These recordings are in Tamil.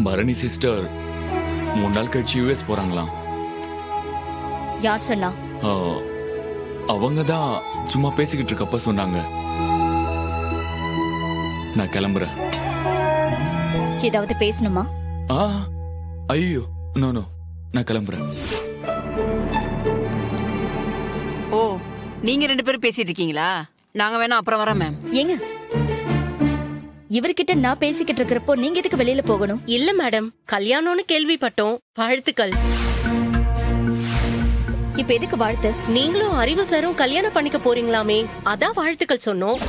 பரணி சிஸ்டர் 3 நாள் கழிச்சு யூஎஸ் போறாங்களாம். யார் சொன்னா? அவங்க தான் சும்மா பேசிக்கிட்டு இருக்கப்ப சொன்னாங்க. நான் கிளம்புறேன். ஏதாவது பேசணுமா? ஐயோ நோ நோ, நான் கிளம்புறேன். ஓ, நீங்க 2 பேரும் பேசிட்டு இருக்கீங்களா? நாங்க வேணா அப்புறம் வரோம் மேம். ஏங்க, இவர்கிட்ட நான் பேசிக்கிட்டு இருக்கிறப்போ நீங்க எதுக்கு வெளியில போகணும்? இல்ல மேடம், கல்யாணம்னு கேள்விப்பட்டோம். வாழ்த்துக்கள். இப்ப எதுக்கு வாழ்த்து? நீங்களும் அறிவு சாரும் கல்யாணம் பண்ணிக்க போறீங்களாமே, அதான் வாழ்த்துக்கள் சொன்னோம்.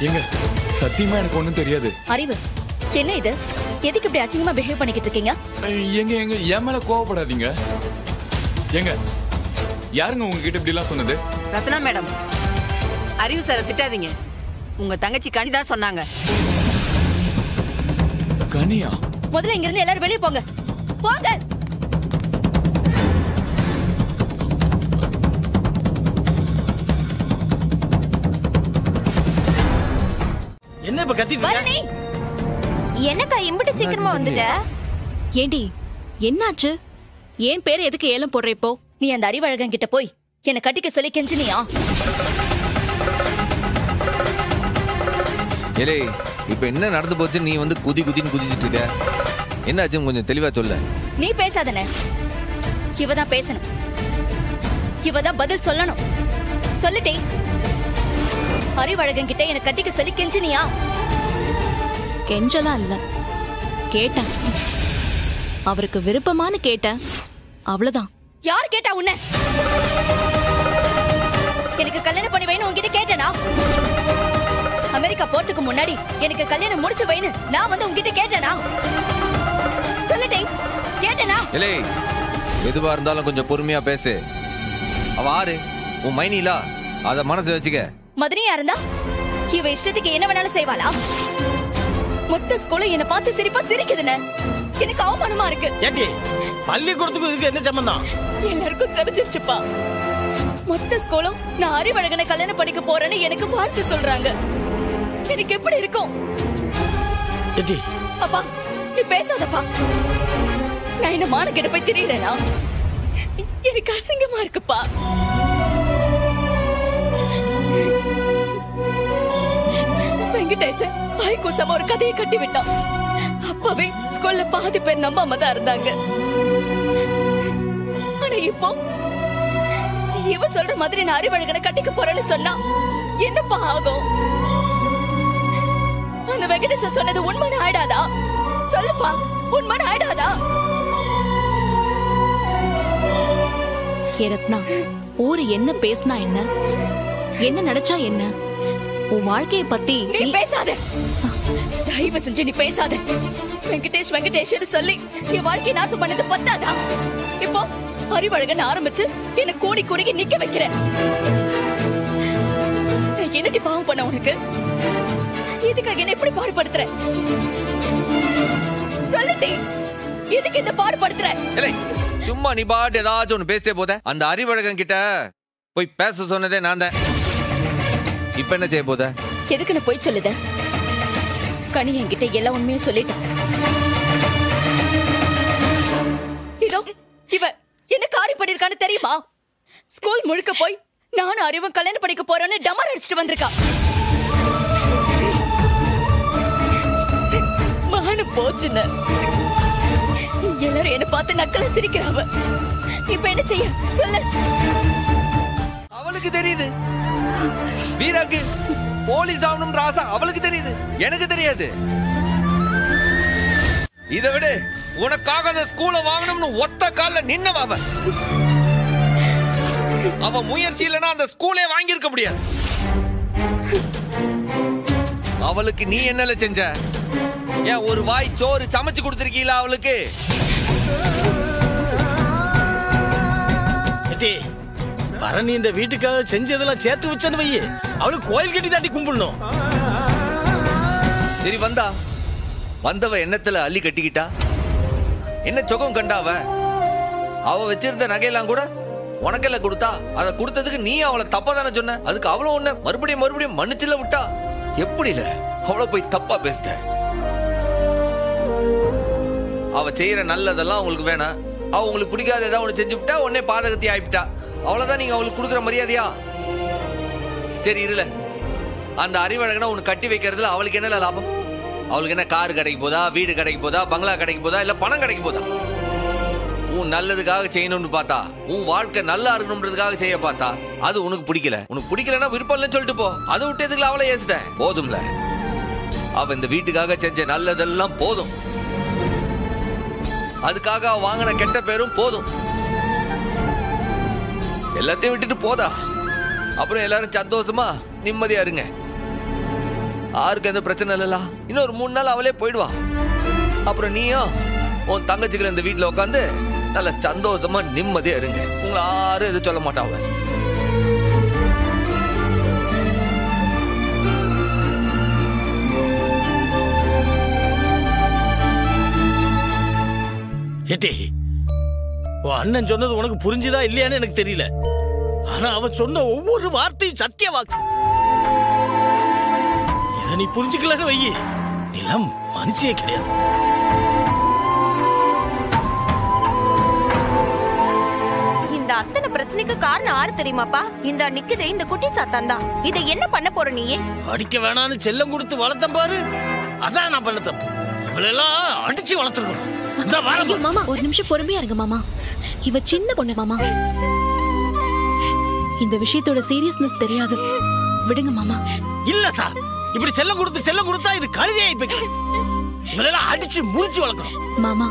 எங்க சத்தியமா எனக்கு ஒண்ணும் தெரியாது. அறிவு, என்ன இது? எதுக்கு இப்படி அசிங்கமா பிஹேவ் பண்ணிக்கிட்டு இருக்கீங்க? எங்க எங்க என் மேல கோவப்படாதீங்க. எங்க யாருங்க உங்ககிட்ட இப்படி எல்லாம் சொன்னது? ரத்னா மேடம், அறிவு சார திட்டாதீங்க. உங்க தங்கச்சி கனிதான் சொன்னாங்க. கனியா? முதல்ல இங்க இருந்து எல்லாரும் வெளியே போங்க. போங்க. என்ன இப்ப கத்திட்டு பரணி, என்னக்கா இம்புட்டு சீக்கிரமா வந்துட்ட? ஏண்டி என்னாச்சு? ஏன் பேர் எதுக்கு ஏலம் போடுற இப்போ? நீ அந்த அறிவழகன் கிட்ட போய் என்ன கட்டிக்க சொல்லி கெஞ்சினியா? ஏலே, இப்ப என்ன நடந்து போச்சு? நீ வந்து குதின்னு குதிச்சிட்டு இருக்க. என்னாச்சு கொஞ்சம் தெளிவா சொல்ல. நீ பேசாதனே, இவதான் பேசணும். இவதான் பதில் சொல்லணும். சொல்லிட்டே. அறிவழகன் கிட்ட என்ன கட்டிக்க சொல்லி கெஞ்சினியா? கெஞ்சலாம் இல்ல, கேட்டேன். அவருக்கு விருப்பமானு கேட்டேன், அவ்வளவுதான். யார் கேட்டா உன்ன? எனக்கு கல்யாணம் பண்ணி வைன்னு உன்கிட்ட கேட்டேனா? அமெரிக்கா போறதுக்கு முன்னாடி எனக்கு கல்யாணம் முடிச்சு வைன்னு நான் வந்து உன்கிட்ட கேட்டேனா? சொல்லிட்டே, கேட்டேனா? ஏலே, எதுவா இருந்தாலும் கொஞ்சம் பொறுமையா பேசு. அவ ஆறு உன் மைனிலா, அத மனசு வச்சுக்க. மதுரையா இருந்தா இவ இஷ்டத்துக்கு என்ன வேணாலும் செய்வாளா? மொத்த ஸ்கூலும் என்ன பார்த்து சிரிப்பா சிரிக்குதுன்னு எனக்கு அவமானமா இருக்கு. ஏண்டி பள்ளிக்கூடத்துக்கு இதுக்கு என்ன சம்பந்தம்? எல்லாருக்கும் தெரிஞ்சிருச்சுப்பா. மொத்த ஸ்கூலும் நான் அறிவழகனை கல்யாணம் பண்ணிக்க போறேன்னு எனக்கு வாழ்த்து சொல்றாங்க. எனக்கு எப்படி இருக்கும்? அப்பா, நீ பேசாதப்பா. நான் என்ன மானக்கிட்ட போய் தெரியலனா? எனக்கு அசிங்கமா இருக்குப்பா. வெங்கடேசன் பாய்க்கூசமா ஒரு கதையை கட்டி விட்டான். அப்பவே ஸ்கூல்ல பாதி பேர் நம்பாம தான் இருந்தாங்க. ஆனா இப்போ இவ சொல்ற மாதிரி நான் அறிவழகனை கட்டிக்க போறேன்னு சொன்னா என்னப்பா ஆகும்? அந்த வெங்கடேசன் சொன்னது உண்மைன்னு ஆயிடாதா? சொல்லுப்பா, உண்மைன்னு ஆயிடாதா? ரத்னா, ஊரு என்ன பேசினா என்ன, என்ன நடச்சா என்ன, உன் வாழ்க்கைய பத்தி நீ பேசாத. தயவு செஞ்சு நீ பேசாத. வெங்கடேஷ் வெங்கடேஷ் சொல்லி என் வாழ்க்கையை நாசம் பண்ணது பத்தாதா? இப்போ அறிவழகன் ஆரம்பிச்சு என்ன கூடி குறுகி நிக்க வைக்கிறேன். என்னடி பாவம் பண்ண உனக்கு? எதுக்காக என்ன எப்படி பாடுபடுத்துற? சொல்லிட்டே, எதுக்கு இந்த பாடுபடுத்துற? சும்மா நீ பாட்டு ஏதாச்சும் ஒண்ணு பேசிட்டே போத. அந்த அறிவழகன் கிட்ட போய் பேச சொன்னதே நான் தான். இப்ப என்ன செய்ய போத? எதுக்குன்னு போய் சொல்லுத? கனி என்கிட்ட எல்லா உண்மையும் சொல்லிட்டான். இதோ இவ என்ன காரி பண்ணிருக்கான்னு தெரியுமா? ஸ்கூல் முழுக்க போய் நானும் அறிவும் கல்யாணம் படிக்க போறேன்னு டமார் அடிச்சுட்டு வந்திருக்கா. மகனு போச்சுன்னு எல்லாரும் என்ன பார்த்து நக்கல சிரிக்கிறாவ. இப்ப என்ன செய்ய சொல்லு? அவளுக்கு தெரியுது வீராக்கு போலீஸ் ஆகணும் ராசா. அவளுக்கு தெரியுது, எனக்கு தெரியாது. இதை விட உனக்காக அந்த ஸ்கூலை வாங்கணும்னு ஒத்த கால நின்னவ அவ. அவ முயற்சி இல்லைன்னா அந்த ஸ்கூலே வாங்கியிருக்க முடியாது. அவளுக்கு நீ என்னல செஞ்ச? ஏன் ஒரு வாய் சோறு சமைச்சு கொடுத்திருக்கீங்களா அவளுக்கு? பரணி இந்த வீட்டுக்காக செஞ்சதெல்லாம் சேர்த்து வச்சன்னு வையே, அவளுக்கு கோயில் கட்டி தாண்டி கும்பிடணும். சரி, வந்தவ எண்ணத்துல அள்ளி கட்டிக்கிட்டா. என்ன சுகம் கண்டாவ? அவ வச்சிருந்த நகையெல்லாம் கூட உனக்கெல்லாம் கொடுத்தா அதை கொடுத்ததுக்கு நீ அவளை தப்பா தானே சொன்ன. அதுக்கு அவளும் ஒண்ணு மறுபடியும் மன்னிச்சுல விட்டா. எப்படி இல்ல அவளை போய் தப்பா பேசுத? அவ செய்யற நல்லதெல்லாம் உங்களுக்கு வேணாம். அவ உங்களுக்கு பிடிக்காத ஏதாவது ஒண்ணு செஞ்சு விட்டா உடனே பாதகத்தி ஆயிட்டா. அவ்வளவுதான் நீங்க அவளுக்கு கொடுக்குற மரியாதையா? சரி இருல, அந்த அறிவழகனை உனக்கு கட்டி வைக்கிறதுல அவளுக்கு என்ன லாபம்? அவளுக்கு என்ன கார் கிடைக்க போதா, வீடு கிடைக்க போதா, பங்களா கிடைக்க போதா, இல்ல பணம் கிடைக்க போதா? உன் நல்லதுக்காக செய்யணும்னு பார்த்தா, உன் வாழ்க்கை நல்லா இருக்கணும்ன்றதுக்காக செய்ய பார்த்தா, அது உனக்கு பிடிக்கல. உனக்கு பிடிக்கலன்னா விருப்பம் இல்லைன்னு சொல்லிட்டு போ. அதை விட்டதுக்குள்ள அவளை ஏசிட்ட போதும்ல. அவ இந்த வீட்டுக்காக செஞ்ச நல்லதெல்லாம் போதும். அதுக்காக அவ வாங்கின கெட்ட பேரும் போதும். எல்லாத்தையும் விட்டுட்டு போதா. அப்புறம் எல்லாரும் சந்தோஷமா நிம்மதியா இருங்க. யாருக்கு எந்த பிரச்சனை இல்ல. இன்னொரு 3 நாள் அவளே போயிடுவா. அப்புறம் நீயும் உன் தங்கச்சிக்கிற இந்த வீட்டுல உட்காந்து நல்ல சந்தோஷமா நிம்மதியா இருங்க. உங்களை யாரும் எதுவும் சொல்ல மாட்டாவ. ஏட்டி, உன் அண்ணன் சொன்னது உனக்கு புரிஞ்சுதா இல்லையான்னு எனக்கு தெரியல. ஆனா அவன் சொன்ன ஒவ்வொரு வார்த்தையும் சத்திய வாக்கு. இதை நீ புரிஞ்சுக்கலன்னு வையி, நிலம் மனுஷியே கிடையாது. இந்த அத்தனை பிரச்சனைக்கு காரணம் யாரு தெரியுமாப்பா? இந்த நிக்குது இந்த குட்டி சாத்தான் தான். இதை என்ன பண்ண போற நீயே? அடிக்க வேணான்னு செல்லம் கொடுத்து வளர்த்தம் பாரு. அதான் நான் பண்ண தப்பு. இவளெல்லாம் அடிச்சு வளர்த்துருக்கணும். மாமா ஒரு நிமிஷம் பொறுமையா இருங்க மாமா. இவ சின்ன பொண்ணு மாமா. இந்த விஷயத்தோட சீரியஸ்னஸ் தெரியாது. விடுங்க மாமா. இல்ல சார், இப்படி செல்லம் கொடுத்தா இது கழுதையாய் போய்க்கும். இவளெல்லாம் அடிச்சு முறிச்சு வளர்க்கணும் மாமா.